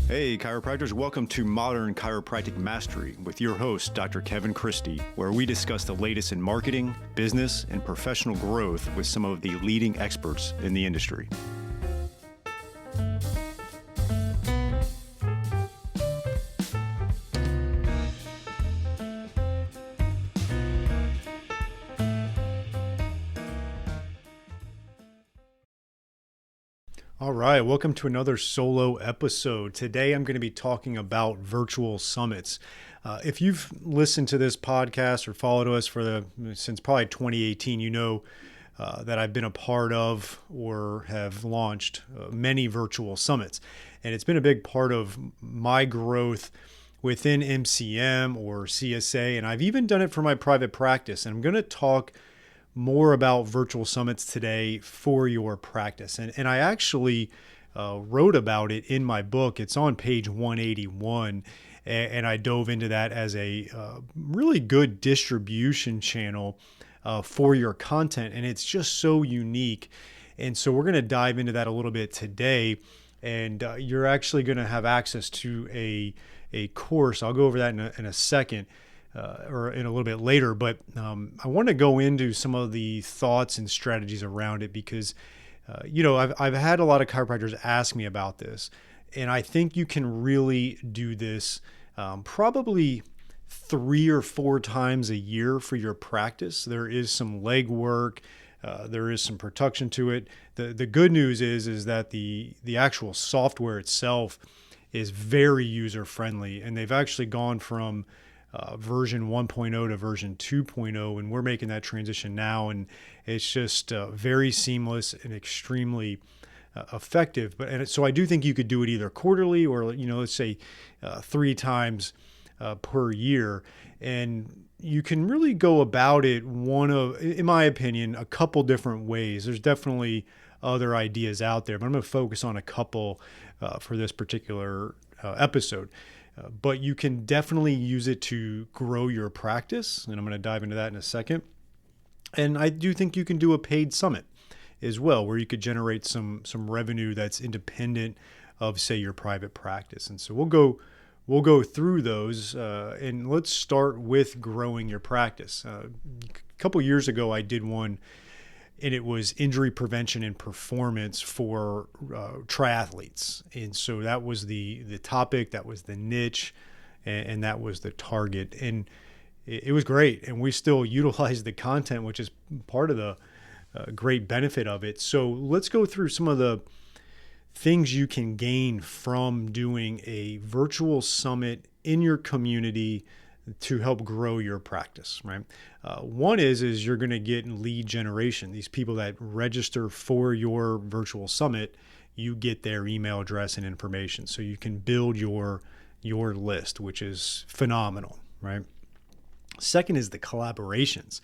Hey, chiropractors, welcome to Modern Chiropractic Mastery with your host, Dr. Kevin Christie, where we discuss the latest in marketing, business, and professional growth with some of the leading experts in the industry. All right, welcome to another solo episode. Today I'm going to be talking about virtual summits. If you've listened to this podcast or followed us since probably 2018, you know that I've been a part of or have launched many virtual summits. And it's been a big part of my growth within MCM or CSA, and I've even done it for my private practice. And I'm going to talk more about virtual summits today for your practice. And I actually wrote about it in my book. It's on page 181. And I dove into that as a really good distribution channel for your content. And it's just so unique. And so we're going to dive into that a little bit today. And you're actually going to have access to a course. I'll go over that in a second. Or in a little bit later, but I want to go into some of the thoughts and strategies around it because, I've had a lot of chiropractors ask me about this, and I think you can really do this probably 3 or 4 times a year for your practice. There is some leg work, there is some production to it. The good news is that the actual software itself is very user friendly, and they've actually gone from version 1.0 to version 2.0, and we're making that transition now, and it's just very seamless and extremely effective. So I do think you could do it either quarterly or let's say 3 times per year, and you can really go about it in my opinion, a couple different ways. There's definitely other ideas out there, but I'm going to focus on a couple for this particular episode. But you can definitely use it to grow your practice, and I'm going to dive into that in a second. And I do think you can do a paid summit as well, where you could generate some revenue that's independent of, say, your private practice. And so we'll go through those, and let's start with growing your practice. A couple years ago, I did one, and it was injury prevention and performance for triathletes. And so that was the topic, that was the niche, and that was the target. And it was great. And we still utilize the content, which is part of the great benefit of it. So let's go through some of the things you can gain from doing a virtual summit in your community to help grow your practice, right? One is you're going to get lead generation. These people that register for your virtual summit, you get their email address and information. So you can build your list, which is phenomenal, right? Second is the collaborations.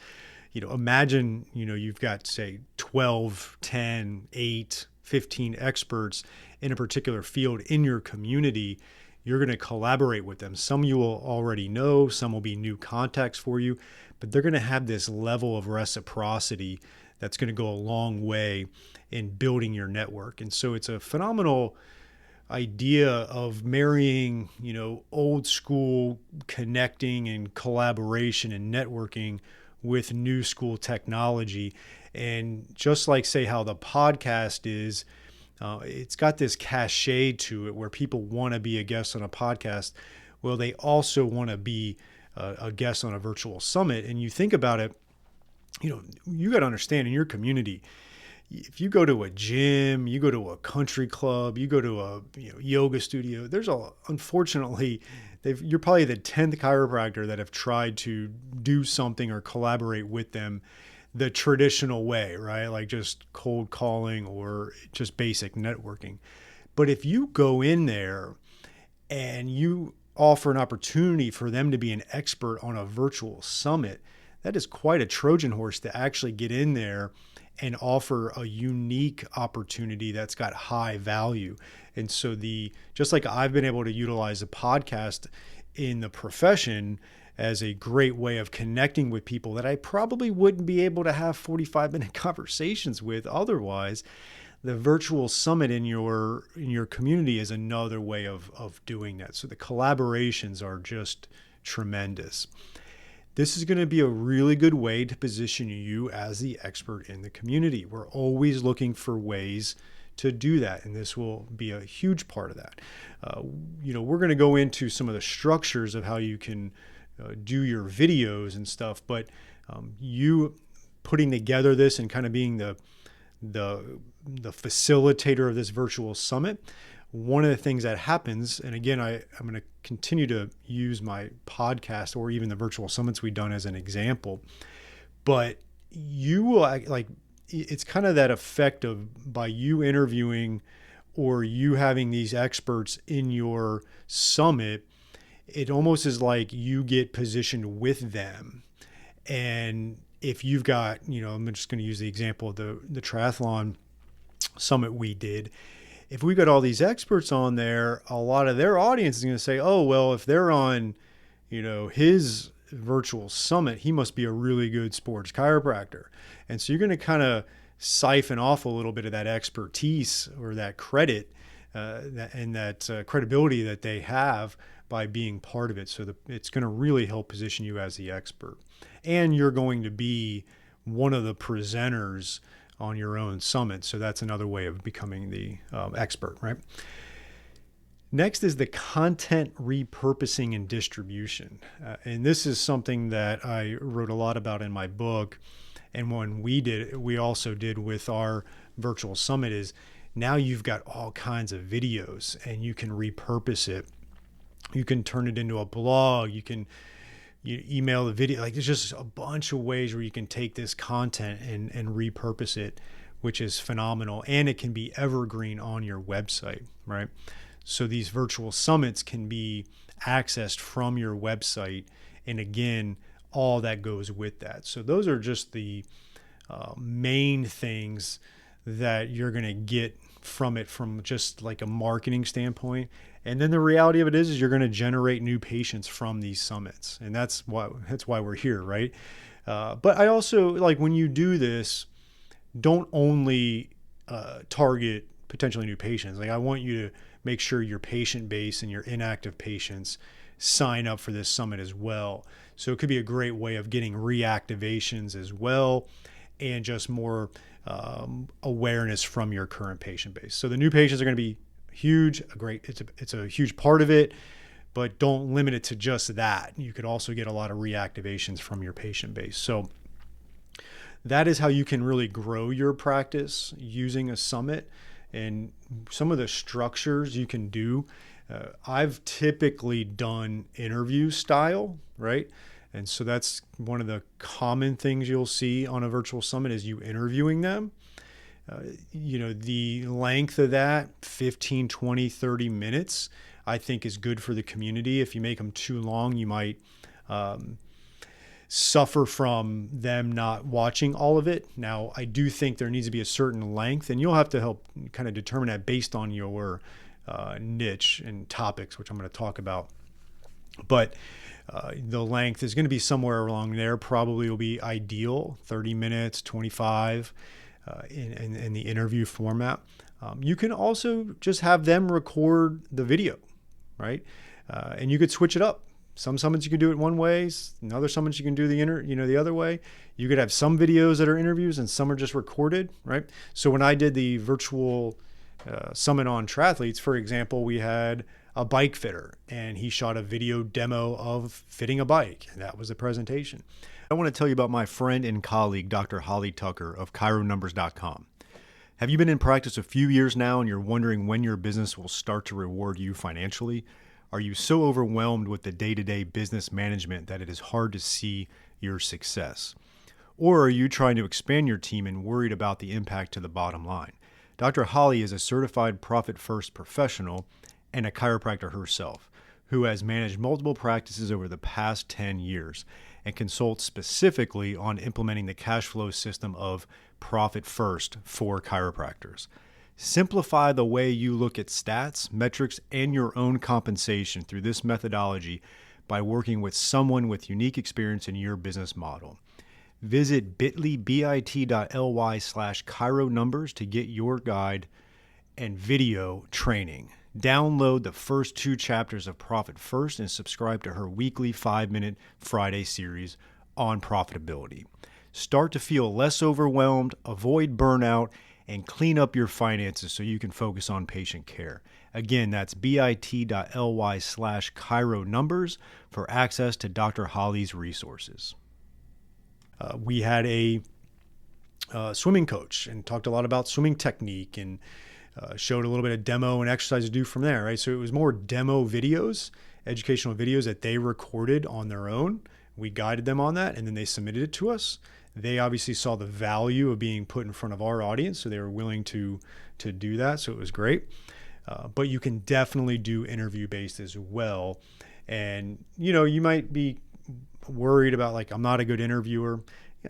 Imagine, you've got, say, 12, 10, 8, 15 experts in a particular field in your community. You're going to collaborate with them. Some you will already know, some will be new contacts for you, but they're going to have this level of reciprocity that's going to go a long way in building your network. And so it's a phenomenal idea of marrying, old school connecting and collaboration and networking with new school technology. And just like, say, how the podcast is, it's got this cachet to it where people want to be a guest on a podcast. Well, they also want to be a guest on a virtual summit. And you think about it, you got to understand, in your community, if you go to a gym, you go to a country club, you go to a yoga studio, unfortunately, you're probably the 10th chiropractor that have tried to do something or collaborate with them the traditional way, right? Like just cold calling or just basic networking. But if you go in there and you offer an opportunity for them to be an expert on a virtual summit, that is quite a Trojan horse to actually get in there and offer a unique opportunity that's got high value. And so just like I've been able to utilize a podcast in the profession as a great way of connecting with people that I probably wouldn't be able to have 45-minute conversations with otherwise, the virtual summit in your community is another way of doing that. So the collaborations are just tremendous. This is going to be a really good way to position you as the expert in the community. We're always looking for ways to do that, and this will be a huge part of that. We're going to go into some of the structures of how you can do your videos and stuff, but you putting together this and kind of being the facilitator of this virtual summit, one of the things that happens, and again, I'm going to continue to use my podcast or even the virtual summits we've done as an example, but you will it's kind of that effect of by you interviewing or you having these experts in your summit, it almost is like you get positioned with them. And if you've got, I'm just going to use the example of the triathlon summit we did. If we've got all these experts on there, a lot of their audience is going to say, oh, well, if they're on, his virtual summit, he must be a really good sports chiropractor. And so you're going to kind of siphon off a little bit of that expertise or that credit and that credibility that they have by being part of it. So it's going to really help position you as the expert. And you're going to be one of the presenters on your own summit. So that's another way of becoming the expert, right? Next is the content repurposing and distribution. And this is something that I wrote a lot about in my book. And when we also did with our virtual summit is now you've got all kinds of videos and you can repurpose it. You can turn it into a blog. You email the video. Like there's just a bunch of ways where you can take this content and repurpose it, which is phenomenal. And it can be evergreen on your website, right? So these virtual summits can be accessed from your website. And again, all that goes with that. So those are just the main things that you're going to get from it from just like a marketing standpoint. And then the reality of it is you're going to generate new patients from these summits. And that's why we're here, right? But I also like when you do this, don't only target potentially new patients. Like I want you to make sure your patient base and your inactive patients sign up for this summit as well. So it could be a great way of getting reactivations as well and just more awareness from your current patient base. So the new patients are going to be huge, it's a huge part of it, but don't limit it to just that. You could also get a lot of reactivations from your patient base. So that is how you can really grow your practice using a summit and some of the structures you can do. I've typically done interview style, right? And so that's one of the common things you'll see on a virtual summit is you interviewing them. The length of that, 15, 20, 30 minutes, I think is good for the community. If you make them too long, you might suffer from them not watching all of it. Now, I do think there needs to be a certain length, and you'll have to help kind of determine that based on your niche and topics, which I'm going to talk about. But the length is going to be somewhere along there. Probably will be ideal, 30 minutes, 25 in the interview format. You can also just have them record the video, right? And you could switch it up. Some summits you can do it one way. In other summits you can do the other way. You could have some videos that are interviews and some are just recorded, right? So when I did the virtual summit on triathletes, for example, we had a bike fitter and he shot a video demo of fitting a bike, and that was the presentation. I want to tell you about my friend and colleague, Dr. Holly Tucker of chironumbers.com. Have you been in practice a few years now and you're wondering when your business will start to reward you financially? Are you so overwhelmed with the day-to-day business management that it is hard to see your success? Or are you trying to expand your team and worried about the impact to the bottom line? Dr. Holly is a certified profit-first professional and a chiropractor herself who has managed multiple practices over the past 10 years and consults specifically on implementing the cash flow system of profit first for chiropractors. Simplify the way you look at stats, metrics, and your own compensation through this methodology by working with someone with unique experience in your business model. Visit bit.ly/Chiro numbers to get your guide and video training. Download the first 2 chapters of Profit First and subscribe to her weekly 5-minute Friday series on profitability. Start to feel less overwhelmed, avoid burnout, and clean up your finances so you can focus on patient care. Again, that's bit.ly/Chiro numbers for access to Dr. Holly's resources. We had a swimming coach and talked a lot about swimming technique and showed a little bit of demo and exercise to do from there, right? So it was more demo videos, educational videos that they recorded on their own. We guided them on that, and then they submitted it to us. They obviously saw the value of being put in front of our audience, so they were willing to do that. So it was great. But you can definitely do interview-based as well. And, you might be worried about, like, I'm not a good interviewer.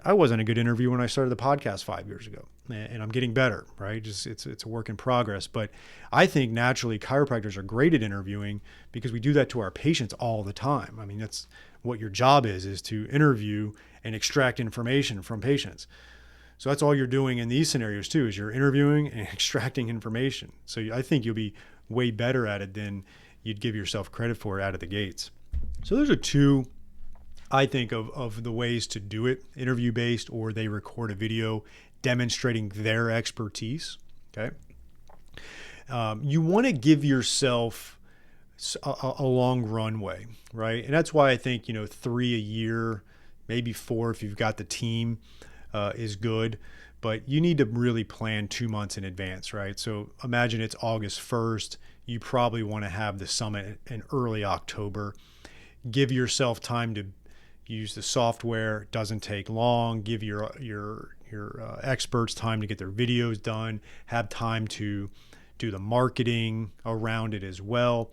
I wasn't a good interviewer when I started the podcast 5 years ago, and I'm getting better, right? Just it's a work in progress. But I think naturally chiropractors are great at interviewing because we do that to our patients all the time. I mean, that's what your job is to interview and extract information from patients. So that's all you're doing in these scenarios too, is you're interviewing and extracting information. So I think you'll be way better at it than you'd give yourself credit for out of the gates. So those are 2, I think, of the ways to do it: interview-based, or they record a video demonstrating their expertise. Okay. You want to give yourself a long runway, right? And that's why I think, 3 a year, maybe 4 if you've got the team, is good. But you need to really plan 2 months in advance, right? So imagine it's August 1st. You probably want to have the summit in early October. Give yourself time to use the software. It doesn't take long. Give your experts time to get their videos done. Have time to do the marketing around it as well.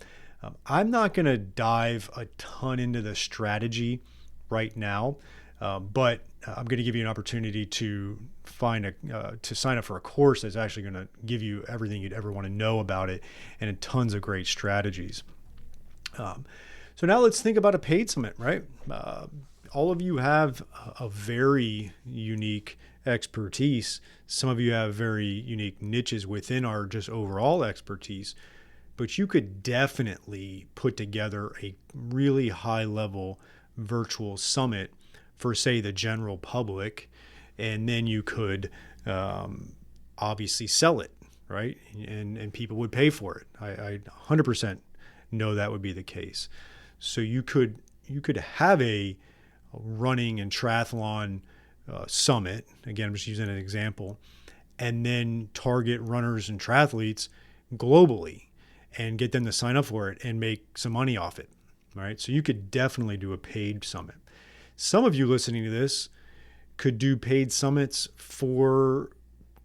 I'm not going to dive a ton into the strategy right now, but I'm going to give you an opportunity to sign up for a course that's actually going to give you everything you'd ever want to know about it, and tons of great strategies. So now let's think about a paid summit, right? All of you have a very unique expertise. Some of you have very unique niches within our just overall expertise, but you could definitely put together a really high level virtual summit for, say, the general public, and then you could obviously sell it, right? And people would pay for it. I 100% know that would be the case. So you could have a running and triathlon summit. Again, I'm just using an example, and then target runners and triathletes globally and get them to sign up for it and make some money off it. All right. So you could definitely do a paid summit. Some of you listening to this could do paid summits for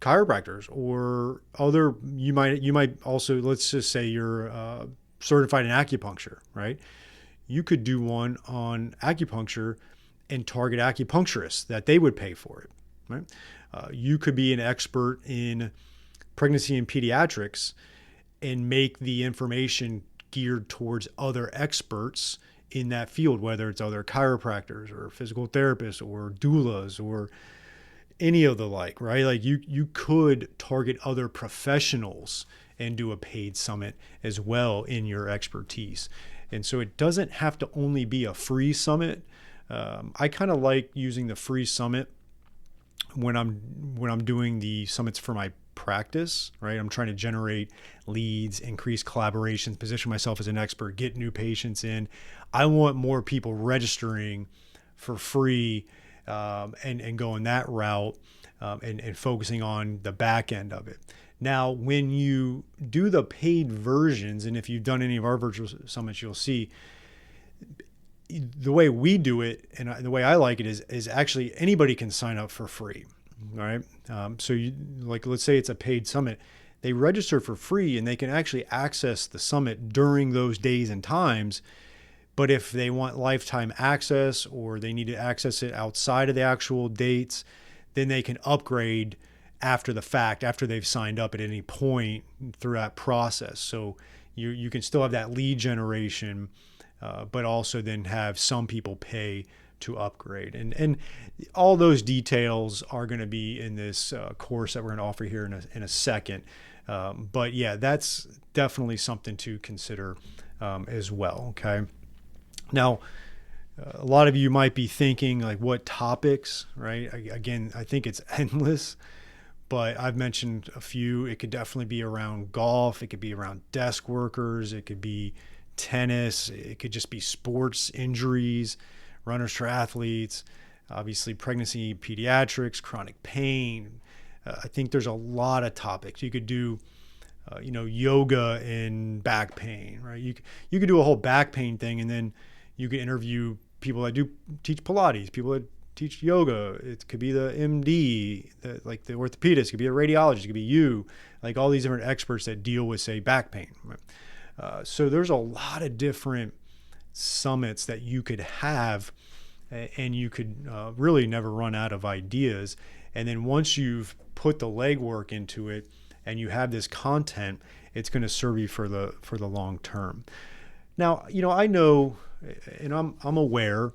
chiropractors or other. You might also, let's just say you're certified in acupuncture, right? You could do one on acupuncture and target acupuncturists that they would pay for it, right? You could be an expert in pregnancy and pediatrics and make the information geared towards other experts in that field, whether it's other chiropractors or physical therapists or doulas or any of the like, right? Like you could target other professionals and do a paid summit as well in your expertise. And so it doesn't have to only be a free summit. I kind of like using the free summit when I'm doing the summits for my practice, right? I'm trying to generate leads, increase collaborations, position myself as an expert, get new patients in. I want more people registering for free and going that route and focusing on the back end of it. Now, when you do the paid versions, and if you've done any of our virtual summits, you'll see the way we do it, and the way I like it is actually anybody can sign up for free. All right. So you, like, let's say it's a paid summit, they register for free and they can actually access the summit during those days and times. But if they want lifetime access or they need to access it outside of the actual dates, then they can upgrade after the fact, after they've signed up at any point through that process. So you can still have that lead generation, but also then have some people pay to upgrade. And all those details are going to be in this course that we're going to offer here in a second. But yeah, that's definitely something to consider as well. Okay. Now, a lot of you might be thinking like, what topics, right? Again, I think it's endless, but I've mentioned a few. It could definitely be around golf. It could be around desk workers. It could be tennis. It could just be sports injuries, runners, triathletes, obviously pregnancy, pediatrics, chronic pain. I think there's a lot of topics. You could do, yoga and back pain, right? You could do a whole back pain thing, and then you could interview people that do teach Pilates, people that teach yoga. It could be the MD, like the orthopedist. It could be a radiologist. It could be you, like all these different experts that deal with, say, back pain. Right? So there's a lot of different summits that you could have, and you could really never run out of ideas. And then once you've put the legwork into it and you have this content, it's going to serve you for the long term. Now, I know, and I'm aware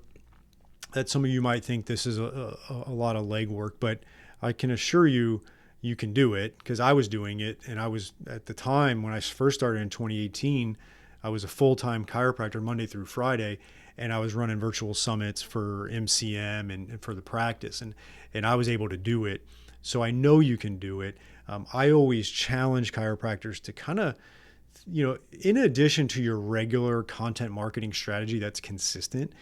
that some of you might think this is a lot of legwork, but I can assure you, you can do it, because I was doing it. And I was, at the time when I first started in 2018, I was a full-time chiropractor Monday through Friday, and I was running virtual summits for MCM and for the practice, and I was able to do it. So I know you can do it. I always challenge chiropractors to kind of, in addition to your regular content marketing strategy that's consistent,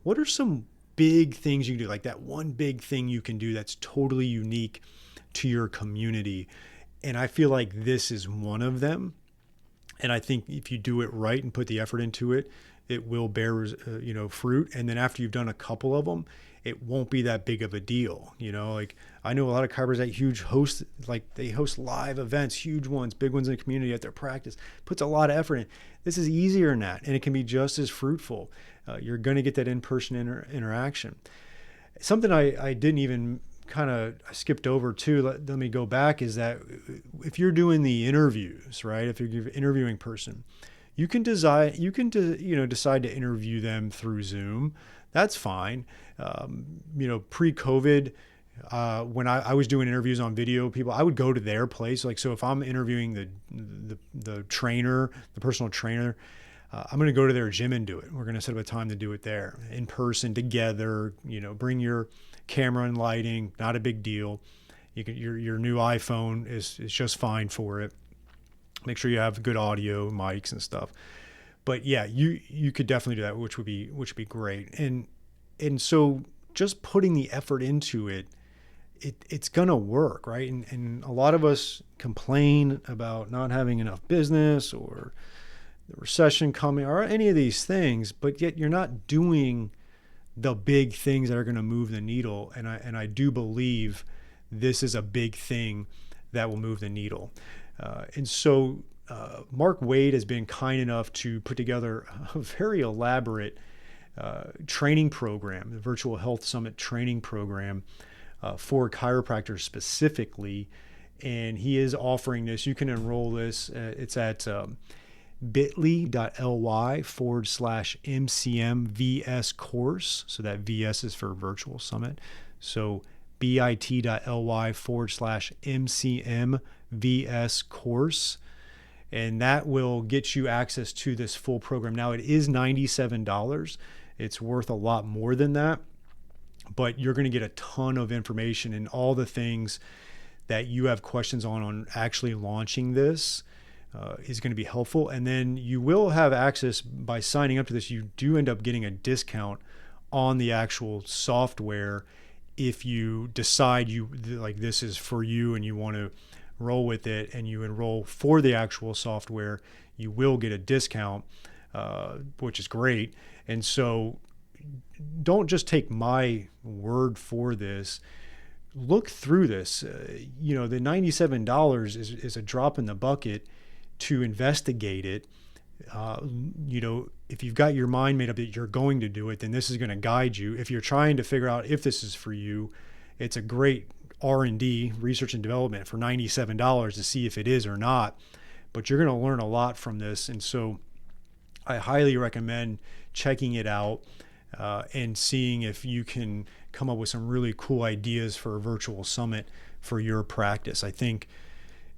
what are some big things you can do? Like that one big thing you can do that's totally unique to your community. And I feel like this is one of them. And I think if you do it right and put the effort into it, it will bear, fruit. And then after you've done a couple of them, it won't be that big of a deal. Like I know a lot of chiropractors that they host live events, huge ones, big ones in the community at their practice, puts a lot of effort in. This is easier than that, and it can be just as fruitful. You're going to get that in-person interaction. Something I didn't even I skipped over too, let me go back, is that if you're doing the interviews, right? If you're an interviewing person, you can decide to interview them through Zoom. That's fine. Pre-COVID, when I was doing interviews on video, I would go to their place. So if I'm interviewing the trainer, the personal trainer, I'm going to go to their gym and do it. We're going to set up a time to do it there in person together. Bring your camera and lighting, not a big deal. Your new iPhone is just fine for it. Make sure you have good audio, mics and stuff. But yeah, you could definitely do that, which would be great. And so just putting the effort into it's gonna work, right? And a lot of us complain about not having enough business or the recession coming or any of these things, but yet you're not doing the big things that are going to move the needle. And I do believe this is a big thing that will move the needle. And so Mark Wade has been kind enough to put together a very elaborate training program, the Virtual Health Summit training program for chiropractors specifically. And he is offering this. You can enroll this. It's at bit.ly/MCMVS course. So that VS is for virtual summit. So bit.ly/MCMVS course. And that will get you access to this full program. Now it is $97. It's worth a lot more than that, but you're going to get a ton of information and all the things that you have questions on actually launching this. Is going to be helpful. And then you will have access by signing up to this. You do end up getting a discount on the actual software if you decide this is for you and you want to roll with it and you enroll for the actual software. You will get a discount, which is great. And so don't just take my word for this. Look through this. The $97 is a drop in the bucket to investigate it. If you've got your mind made up that you're going to do it, then this is going to guide you. If you're trying to figure out if this is for you, it's a great R&D, research and development, for $97 to see if it is or not. But you're going to learn a lot from this. And so I highly recommend checking it out. and seeing if you can come up with some really cool ideas for a virtual summit for your practice. I think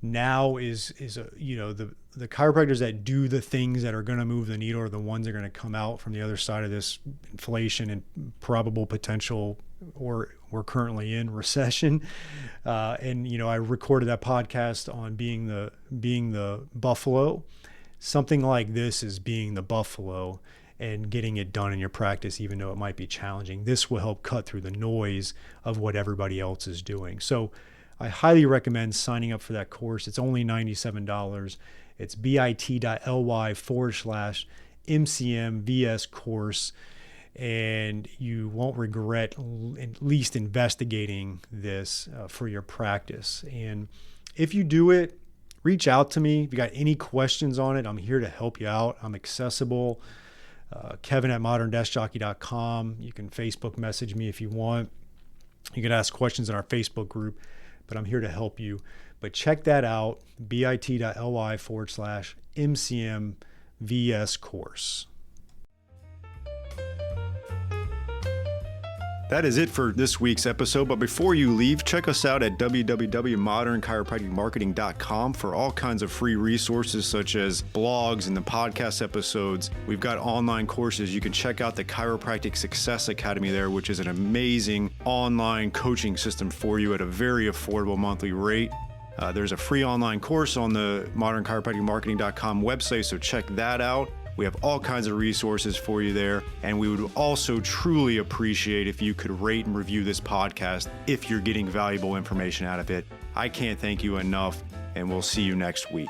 now is the chiropractors that do the things that are going to move the needle are the ones that are going to come out from the other side of this inflation and probable potential, or we're currently in recession. And I recorded that podcast on being the buffalo. Something like this is being the buffalo and getting it done in your practice, even though it might be challenging. This will help cut through the noise of what everybody else is doing. So I highly recommend signing up for that course. It's only $97. It's bit.ly/MCMVS course. And you won't regret at least investigating this for your practice. And if you do it, reach out to me. If you got any questions on it, I'm here to help you out. I'm accessible. Kevin@moderndeskjockey.com. You can Facebook message me if you want. You can ask questions in our Facebook group, but I'm here to help you. But check that out, bit.ly/MCMVS course. That is it for this week's episode. But before you leave, check us out at www.modernchiropracticmarketing.com for all kinds of free resources such as blogs and the podcast episodes. We've got online courses. You can check out the Chiropractic Success Academy there, which is an amazing online coaching system for you at a very affordable monthly rate. There's a free online course on the modernchiropracticmarketing.com website, so check that out. We have all kinds of resources for you there. And we would also truly appreciate if you could rate and review this podcast if you're getting valuable information out of it. I can't thank you enough, and we'll see you next week.